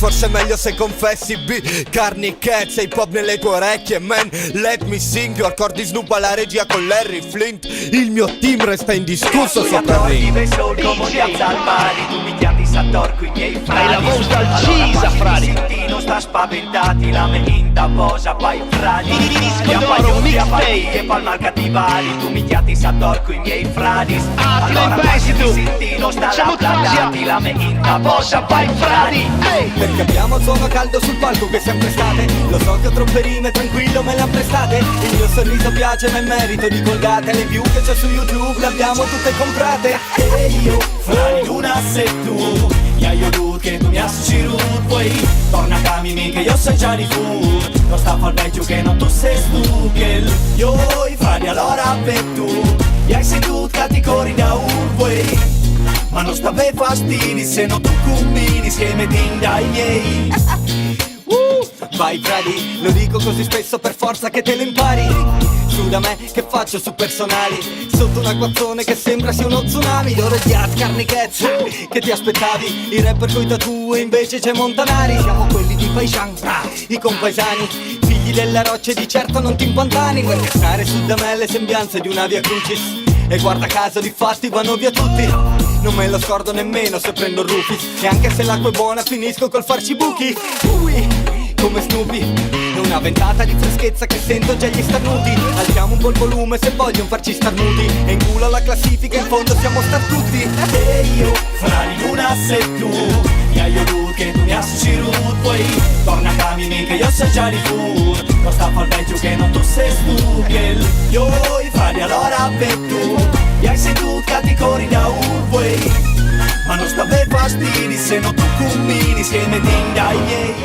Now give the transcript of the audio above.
forse è meglio se confessi B, carni cazzo, hip hop nelle tue orecchie, man. Let me sing, io accordi Snoop alla regia con Larry Flint. Il mio team resta indiscusso sopra il ring. Tu mi chiami s'attorco i miei fradi. Hai la voce d'alcisa, fradi. Non sta spaventati, la menta posa, poi fradi. Disco d'oro, un mixtape. E palma cattivali, tu mi chiami s'attorco i miei fradi. Allora pensi tu, non sta siamo plagati, la menta posa, poi fradi. Perché abbiamo il suono caldo sul palco che sempre state. Lo so che ho troppe rime, tranquillo me la prestate. Il mio sorriso piace ma è merito di Colgate. Le view che c'ho su YouTube le abbiamo tutte comprate. E io, fradi una se tu io dud che tu mi associ rud. Poi torna a camimi che io sai già di fu. Non sta al peggio che non tu sei stu. Che io, fradi allora per tu hai sentito che ti corri da urvoi. Ma non sta per fastidi se non tu combini schemi dai miei. Vai Freddy, lo dico così spesso per forza che te lo impari. Su da me che faccio su personali, sotto un acquazzone che sembra sia uno tsunami. D'oro di jazz, carne cazzo, che ti aspettavi? I rapper coi tatu e invece c'è Montanari. Siamo quelli di Paishan, i compaesani, figli della roccia e di certo non ti impantani. Perché stare su da me le sembianze di una via crucis. E guarda caso di fatti vanno via tutti. Non me lo scordo nemmeno se prendo Rufus. E anche se l'acqua è buona finisco col farci buchi. Come Snoopy, è una ventata di freschezza che sento già gli starnuti. Alziamo un po' il volume se vogliono farci starnuti. E in culo alla classifica in fondo siamo star tutti. E io, fra di luna se tu io dud che tu mi associ rud. Poi torna a camini che io sai già di fu. Non sta a far peggio che non tu sei stu. Che io, fra di allora per tu hai sentito che ti corri da urvoi. Ma non sta per fastidi se non tu combini schemi dai miei.